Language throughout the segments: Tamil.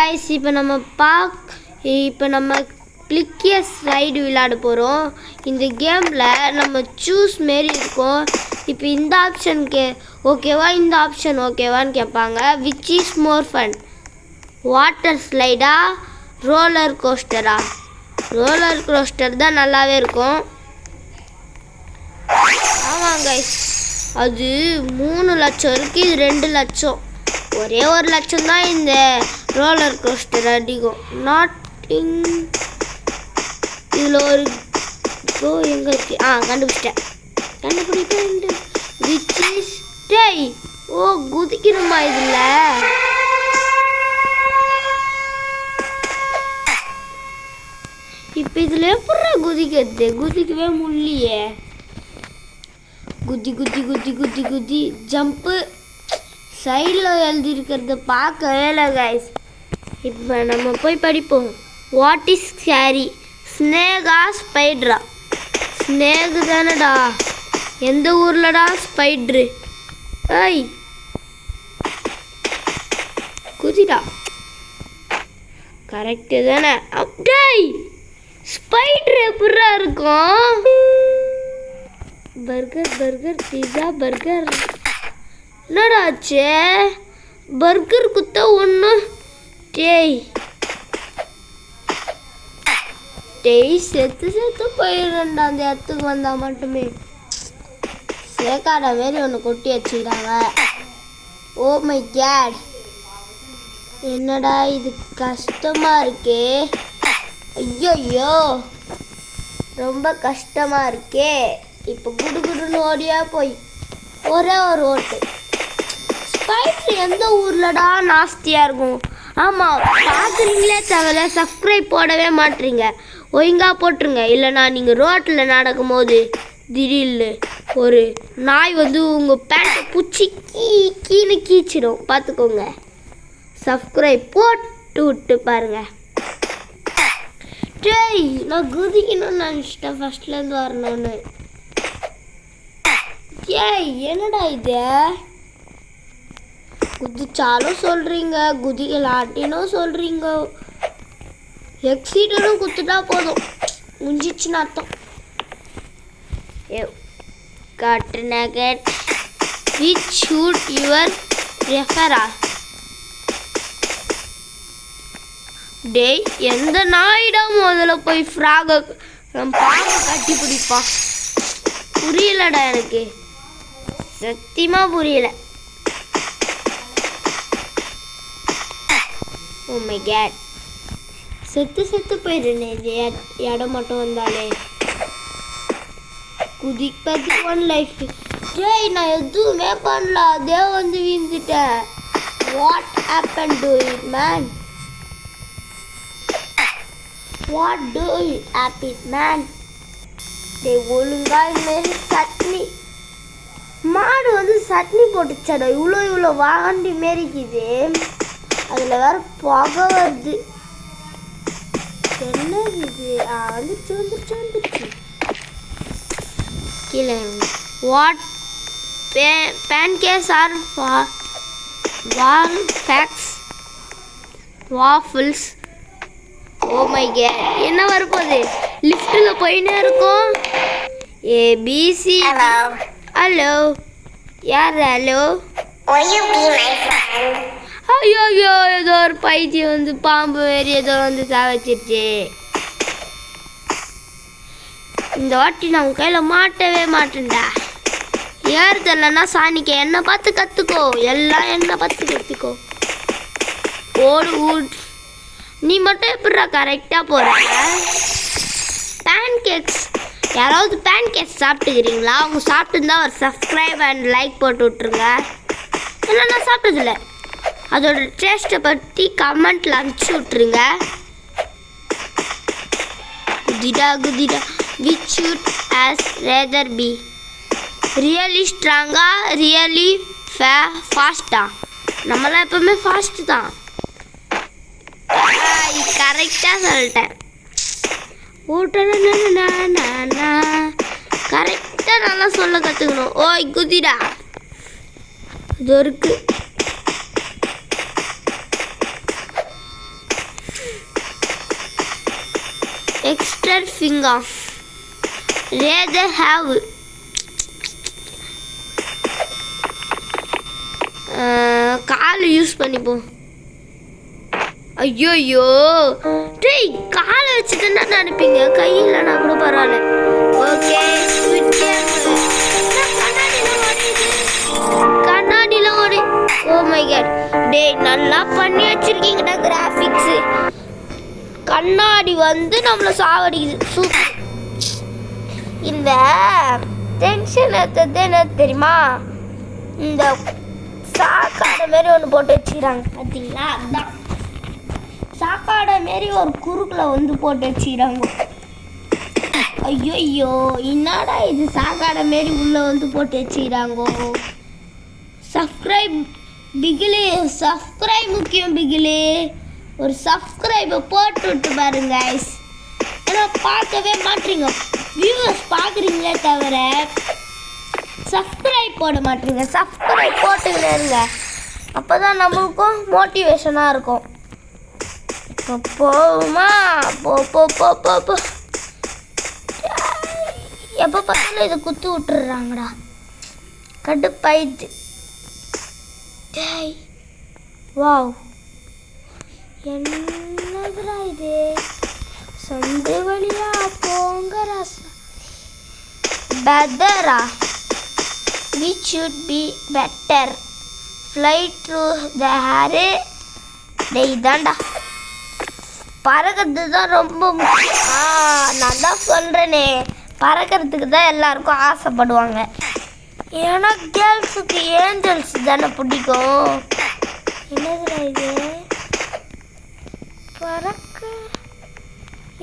கைஸ், இப்போ நம்ம கிளிக்கியஸ் ரைடு விளையாட போகிறோம். இந்த கேமில் நம்ம சூஸ் மாரி இருக்கும். இப்போ இந்த ஆப்ஷன் ஓகேவா, இந்த ஆப்ஷன் ஓகேவான்னு கேட்பாங்க. Which is more fun, water ஸ்லைடா ரோலர் கோஸ்டரா? ரோலர் கோஸ்டர் தான் நல்லாவே இருக்கும். ஆமாம் கைஸ், அது 3 லட்சம் இருக்குது, இது 2 லட்சம். ஒரே 1 லட்சம் தான் இந்த ரோலர் கோஸ்டர் அடிக்கும். நாட்டிங் இதில் ஒரு எங்கே இருக்கு? கண்டுபிடிப்பேன். Which is die. ஓ, குதிக்கணுமா இதில்? இப்போ இதில் எப்படி குதிக்கிறது? குதிக்கவே முடியலையே. குதி குதி குதி குதி குதி ஜம்ப்பு. சைடில் எழுதியிருக்கிறத பார்க்கவே இல்லை கைஸ். இப்போ நம்ம போய் படிப்போம். வாட் இஸ் ஸ்கேரி, ஸ்னேகா ஸ்பைட்ரா? ஸ்னேகு தானடா. எந்த ஊர்லடா ஸ்பைட்ரு? ஐய் குதிடா. கரெக்டு தானே? அப்படியே ஸ்பைட்ரு எப்படா இருக்கும்? Burger burger pizza burger. என்னடாச்சு? பர்கர் குத்த ஒன்று. செத்து போயிடுறேன்டா அந்த இடத்துக்கு வந்தால் மட்டுமே. சேக்காட மாரி ஒன்று கொட்டி வச்சுக்கிறாங்க. ஓ மை கேட், என்னடா இது கஷ்டமாக இருக்கே. ஐயோ ரொம்ப கஷ்டமாக இருக்கே. இப்போ குடுகுடுன்னு ஓடியா போய் ஒரே ஒரு ஓட்டு. ஸ்பைட்ரு எந்த ஊர்லடா நாஸ்தியாக இருக்கும்? ஆமாம், பார்க்குறீங்களே தவிர சப்ஸ்கிரைப் போடவே மாட்டீங்க. ஒழுங்காக போட்டுருங்க, இல்லைனா நீங்கள் ரோட்டில் நடக்கும்போது திடீர்னு ஒரு நாய் வந்து உங்கள் பேண்ட்டை பிடிச்சி கீழே கீச்சிடும். பார்த்துக்கோங்க. சப்ஸ்கிரைப் போட்டு விட்டு பாருங்கள். நான் குதிக்கணும்னு நினச்சிட்டேன் ஃபஸ்ட்லேருந்து வரணும்னு. என்னடா இது? குதிச்சாலும் சொல்கிறீங்க, குதிக்கலாட்டினும் சொல்கிறீங்க. எக்ஸிடனும் குத்துட்டா போதும், முடிஞ்சிச்சுன்னு அர்த்தம். Got nugget. Which should your prefer? டேய், எந்த நாயிடம் முதல்ல போய் ஃப்ராகை கட்டி பிடிப்பான்? புரியலடா எனக்கு, சத்தியமாக புரியல. ஓ மை கேட், செத்து போயிடுறேனே இது இடம் மட்டும் வந்தாலே. குதிப்பது 1 லைஃப். நான் எதுவுமே பண்ணல, அதே வந்து வீழ்ந்துட்டேன். What happen to it man? What to it happen man? ஒழுங்கா மாரி சட்னி மாடு வந்து சட்னி போட்டுச்சாடா. இவ்வளோ வாண்டி மாரிக்குது. அதில் வேற புகை வருது. என்ன இது? வந்துருச்சு கீழே. What pancakes or waffles? Oh my god, என்ன வரப்போகுது? லிஃப்ட்டில் போயின்னே இருக்கும். ஏபிசி. ஹலோ, யார்? ஹலோ. ஐயோ ஏதோ ஒரு பைத்தியம் வந்து பாம்பு வேறு ஏதோ வந்து சாவச்சிருச்சு. இந்த வாட்டி நான் உன் கையில் மாட்டவே மாட்டேன்டா. ஏறுதல்லைன்னா சாணிக்க என்னை பார்த்து கற்றுக்கோ. எல்லாம் என்னை பார்த்து கற்றுக்கோ. ஓடு. நீ மட்டும் எப்படிடா கரெக்டாக போகிற? பேன்கேக்ஸ், யாராவது பேன்கேக்ஸ் சாப்பிட்டுக்கிறீங்களா? அவங்க சாப்பிட்டுருந்தா ஒரு சப்ஸ்கிரைப் அண்ட் லைக் போட்டு விட்ருங்க. ஏன்னா நான் சாப்பிட்டதில்லை, அதோட டேஸ்ட்டை பற்றி கமெண்ட்டில் அனுப்பிச்சி விட்ருங்க. குதிடா. Which should as rather be, really strong-ஆ really fast-ஆ? நம்மளாம் எப்பவுமே ஃபாஸ்ட்டு தான். கரெக்டாக சொல்லிட்டேன். கரெக்டாக நல்லா சொல்ல கற்றுக்கணும். ஓய் குதிடா. இது இருக்கு. Extra finger. Rather have call use பண்ணிப்போம். ஐயோ டேய் காலை வச்சுட்டு என்ன நினைப்பீங்க? கையிலனா கூட பரவாயில்ல. ஓகே கண்ணாடியில் ஓடி. ஓ மை காட் டேய் நல்லா பண்ணி வச்சிருக்கீங்கடா கிராஃபிக்ஸு. கண்ணாடி வந்து நம்மளை சாவடிக்குது. சூப்பர். இந்த டென்ஷன் ஏற்றது என்ன தெரியுமா? இந்த சாக்காடை மாரி ஒன்று போட்டு வச்சுக்கிறாங்க பார்த்தீங்களா? அதுதான் சாக்காடை மாரி ஒரு குறுக்கில் வந்து போட்டு வச்சுக்கிறாங்க. ஐயோ என்னடா இது சாக்காடை மாரி உள்ளே வந்து போட்டு வச்சுக்கிறாங்கோ. சப்ஸ்கிரைப் பிகிலி, சப்ஸ்கிரைப் முக்கியம் பிகிலி. ஒரு சப்ஸ்கிரைபை போட்டு விட்டு பாருங்க கைஸ். ஏன்னா பார்க்கவே மாட்டீங்க, வியூவர்ஸ் பார்க்குறீங்களே தவிர சப்ஸ்கிரைப் போட மாட்டீங்க. சப்ஸ்கிரைப் போட்டுக்கிட்டே இருங்க, அப்போ தான் நம்மளுக்கும் மோட்டிவேஷனாக இருக்கும். இப்போ போகுமா? போ எப்போ பார்த்தாலும் இதை குத்து விட்டுறாங்கடா, கடுப்பாயிடுது. டேய் வாவ் என்னதுடா இது? சந்து வழியா போங்க ராசா. பெட்டரா? we should be better. fly through the air. டேய் தாண்டா பறக்கிறது தான் ரொம்ப முக்கியம். நான் தான் சொல்கிறேனே, பறக்கிறதுக்கு தான் எல்லாருக்கும் ஆசைப்படுவாங்க. ஏன்னா கேர்ள்ஸுக்கு ஏஞ்சல்ஸ் தானே பிடிக்கும். என்னதுடா இது? பறக்க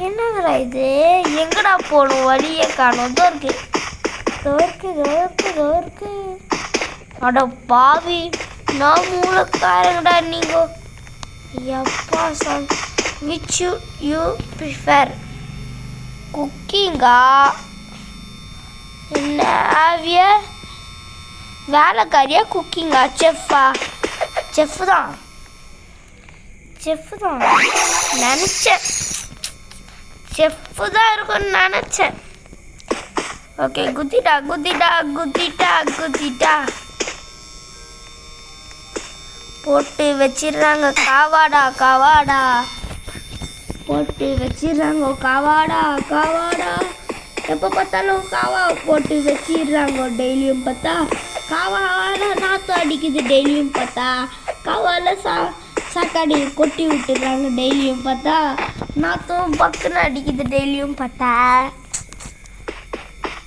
என்னதுடா இது? எங்கடா போகணும்? வழியே காணும். தோற்கு அட பாவி, நான் மூலக்காரங்கடா நீங்க. எப்பா சாங். which you prefer? குக்கிங்கா? என்ன வேலைக்காரியா குக்கிங்கா? செஃப்பா? செஃப் தான் நினச்சேன். செஃப்பு தான் இருக்கும்னு நினச்சேன். ஓகே குத்திட்டா போட்டு வச்சிடுறாங்க. காவாடா போட்டு வச்சிடுறாங்க. காவாடா எப்போ பார்த்தாலும் காவா போட்டு வச்சிடுறாங்க. டெய்லியும் பார்த்தா காவால நாற்றம் அடிக்குது. டெய்லியும் பார்த்தா காவால சாக்காடி கொட்டி விட்டுறாங்க. டெய்லியும் பார்த்தா நாற்றம் பக்குன்னு அடிக்குது. டெய்லியும் பார்த்தா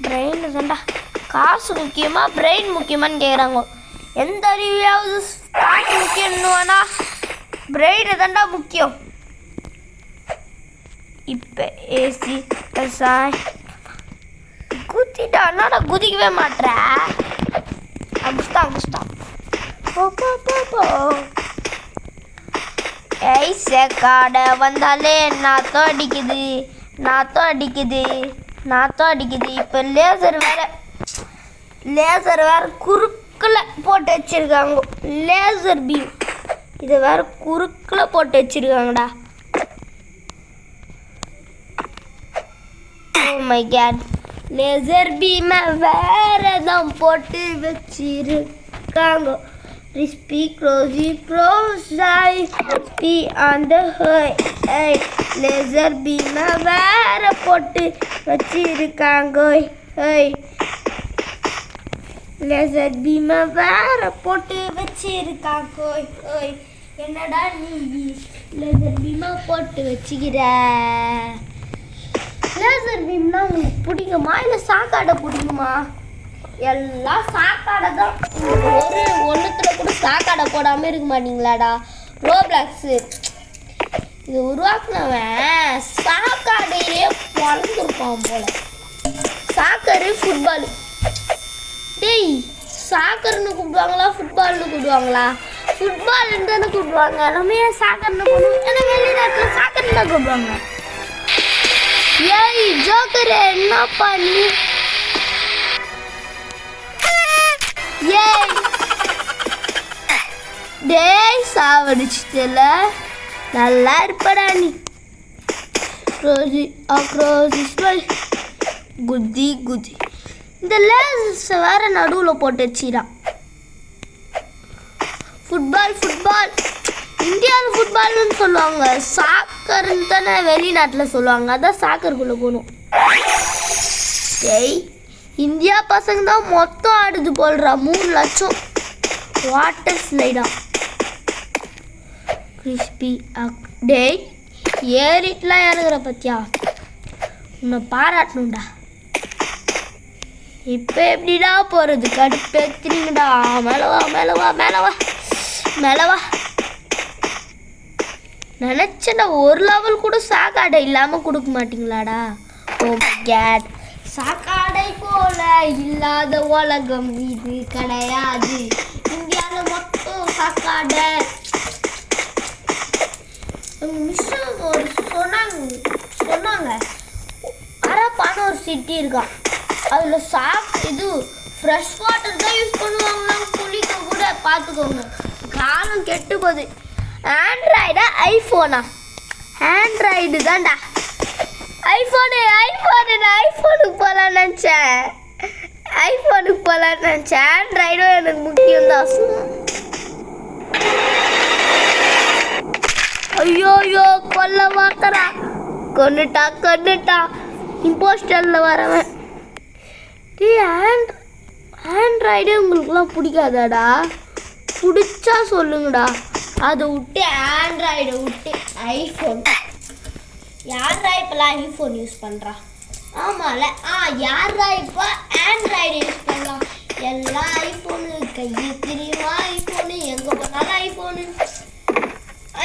பிரெயின் தான்டா. காசு முக்கியமா பிரெயின் முக்கியமானு கேட்குறாங்க. எந்த அறிவியாவது காசு முக்கியம்னுவானா? பிரெயின் தான்டா முக்கியம். இப்போ ஏசி குத்திட்டா என்னடா குதிக்கவே மாட்டேற? அங்குஸ்தான் போ. ஐசே காடை வந்தாலே நாத்தம் அடிக்குது. இப்போ லேசர் வேற குறுக்கில் போட்டு வச்சிருக்காங்க. லேசர் பீம் இதை வேற குறுக்கில் போட்டு வச்சிருக்காங்கடா. ஓ மை காட், லேசர் பீமை வேற தான் போட்டு வச்சிருக்காங்க. Crispy, closey, be on the high. Laser beam வேற போட்டு வச்சிருக்காங்க. லேசர் பீம் வேற போட்டு வச்சிருக்காங்க. என்னடா நீ லேசர் பீமை போட்டு வச்சுக்கிற? லேசர் பீம்னா உங்களுக்கு பிடிக்குமா இல்லை சாக்காடை பிடிக்குமா? எல்லாம் சாக்காடை தான். ஒன்றுத்துல கூட சாக்காடை போடாமல் இருக்க மாட்டீங்களாடா. ரோப்ளாக்ஸு இது உருவாக்குனவன் சாக்காடையே பிறந்திருப்பான் போல. சாக்கரு ஃபுட்பால். டேய் சாக்கர்னு கூப்பிடுவாங்களா ஃபுட்பால்னு கூப்பிடுவாங்களா? ஃபுட்பால்னு தானே கூப்பிடுவாங்க. நம்ம ஏன் சாக்கர்னு கூப்பிடுவோம்? ஏன்னா வெளிநாட்டில் சாக்கர்னு தான் கூப்பிடுவாங்க. ஏய் ஜோக்கரு என்னப்பா நீ? ஏய் டேய் சாவடிச்சிட்டல. நல்லா இருப்படா நீ. குதி குதி. இந்த லேஸ் வேற நடுவில் போட்டு வச்சிடா. ஃபுட்பால் ஃபுட்பால் இந்தியாவில் ஃபுட்பால்னு சொல்லுவாங்க, சாக்கர்ன்னு தானே வெளிநாட்டில் சொல்லுவாங்க. அதான் சாக்கருக்குள்ளே போகணும். டேய், இந்தியா பசங்க தான் மொத்தம் ஆடுது போல்றா. 3 லட்சம். வாட்டர் ஸ்லைடா கிறிஸ்பி. டேய், ஏறிட்டுலாம் இறங்குற பத்தியா, உன்னை பாராட்டணும்டா. இப்போ எப்படிடா போகிறது? கடுப்பேத்துறீங்கடா. மேலவா மேலவா மேலவா மேலவா. நினச்சேன்டா ஒரு லெவல் கூட சாக்காடை இல்லாமல் கொடுக்க மாட்டீங்களாடா. Oh my God. சாக்காடை போல இல்லாத உலகம் இது கிடையாது. இந்தியாவில் மொத்தம் சாக்காடை. ஒரு சொன்னாங்க அரப்பான ஒரு சிட்டி இருக்கான். அதில் இது ஃப்ரெஷ் வாட்டர் தான் யூஸ் பண்ணுவாங்கன்னா குளிக்க கூட. பார்த்துக்கோங்க, காலம் கெட்டு போகுது. ஆண்ட்ராய்டா ஐஃபோனா? ஆண்ட்ராய்டு தான்டா. ஐஃபோனுக்கு போகலான்னு நினச்சேன். ஆண்ட்ராய்டும் எனக்கு முக்கியம் தான். ஐயோ கொல்ல பார்க்கறா. கொண்டுட்டா இம்போஸ்டரில் வரவன். ஆண்ட்ராய்டே உங்களுக்குலாம் பிடிக்காதாடா? பிடிச்சா சொல்லுங்கடா. அதை விட்டு ஆண்ட்ராய்டை விட்டு ஐஃபோன். யாரா இப்போலாம் ஐஃபோன் யூஸ் பண்ணுறா? ஆமாம்ல. யாரா இப்போ ஆண்ட்ராய்டு யூஸ் பண்ணலாம்? எல்லாம் ஐஃபோனு. கையை தெரியுமா ஐஃபோனு? எங்கே போனாலும் ஐஃபோனு.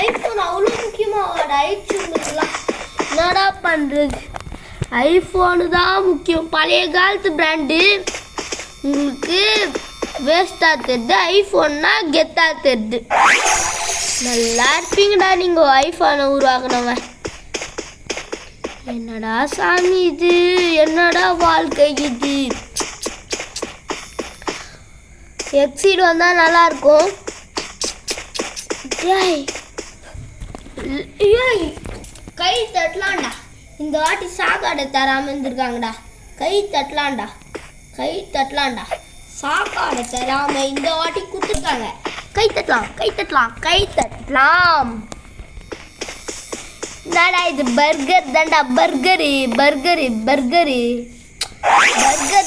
ஐஃபோன் அவ்வளோ முக்கியமாக ஆயிடுச்சு உங்களுக்குலாம். என்னடா பண்ணுறது? ஐஃபோனு தான் முக்கியம். பழைய காலத்து பிராண்டு உங்களுக்கு வேஸ்ட்டாக தெரியுது. ஐஃபோன்னா கெத்தாக தெரியுது. நல்லா இருப்பீங்கடா நீங்கள் ஐஃபோனை உருவாக்குனவன். என்னடா சாமி இது? என்னடா வாழ்க்கை இது? எக்ஸீடு வந்தால் நல்லாயிருக்கும். கை தட்டலாம்டா. இந்த வாட்டி சாக்காடை தராமல் இருந்திருக்காங்கடா. கை தட்டலாம்டா. சாக்காடை தராமல் இந்த வாட்டி கொடுத்துருக்காங்க. கை தட்டலாம். என்னடா இது? பர்கர் தான்டா. பர்கர்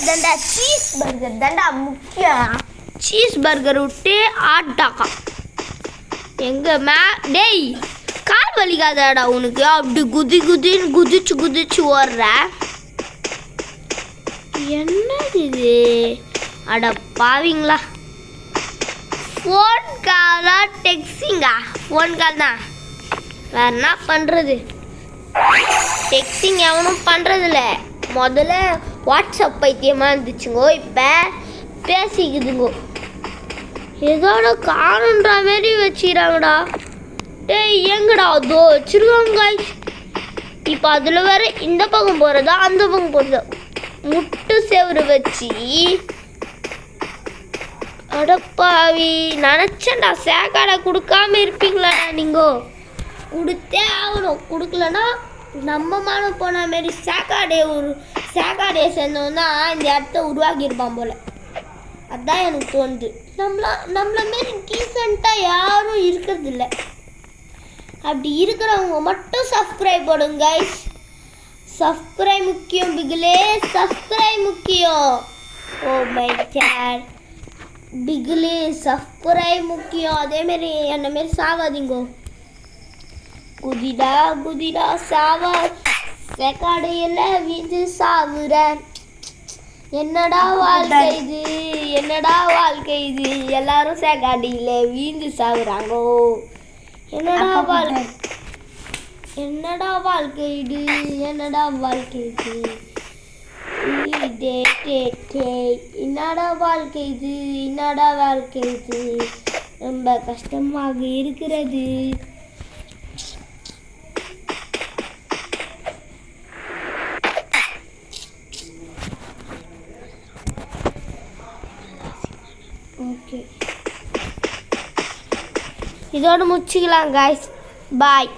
தான்டா. சீஸ் பர்கர் தான்டா முக்கியம். சீஸ் பர்கர் விட்டு ஆட்டாக்கா எங்க டேய், கால் வலிக்காதாடா உனக்கு? அப்படி குதிச்சு ஓடுற. என்னது இது? அட பாவீங்களா. ஃபோன் காலா டெக்ஸிங்கா? ஃபோன் கால் தான். வேற என்ன பண்ணுறது? டெக்ஸிங் எவனும் பண்ணுறதில்ல. முதல்ல வாட்ஸ்அப் பைத்தியமாக இருந்துச்சுங்கோ, இப்போ பேசிக்குதுங்கோ. ஏதோட காணுன்ற மாரி வச்சுக்கிறாங்கடா. டேய் எங்கடா அதோ வச்சுருக்காங்க. இப்போ அதில் வேற இந்த பக்கம் போகிறதா அந்த பக்கம் போகிறதா முட்டு செவரு வச்சு. அடப்பாவி, நினச்சேன்டா சேக்காடை கொடுக்காம இருப்பீங்களாடா நீங்கோ. கொடுத்தே ஆகணும். கொடுக்கலன்னா நம்ம மானம் போன மாரி சேக்காடையை சேர்ந்தவன் தான் இந்த இடத்த உருவாக்கியிருப்பான் போல். அதுதான் எனக்கு தோணுது. நம்மள மாரி டீசெண்டாக யாரும் இருக்கிறதில்ல. அப்படி இருக்கிறவங்க மட்டும் சப்ஸ்கிரைப் பண்ணுங்க கைஸ். சப்ஸ்கிரைப் முக்கியம் பிகிலே, சப்ஸ்கிரைப் முக்கியம். ஓ மை காட் பிகிலே, சப்ஸ்கிரைப் முக்கியம். அதேமாரி என்ன மாரி சாவாதீங்கோ. குதிடா சாவா. சேக்காடையில் வீந்து சாவுற. என்னடா வாழ்க்கை இது? எல்லாரும் சேக்காடியில் வீந்து சாவுறாங்கோ. என்னடா வாழ்க்கை இது? என்னடா வாழ்க்கை இது? ரொம்ப கஷ்டமாக இருக்கிறது. ஓகே, இதோட முடிச்சுக்கலாம் guys. பாய்.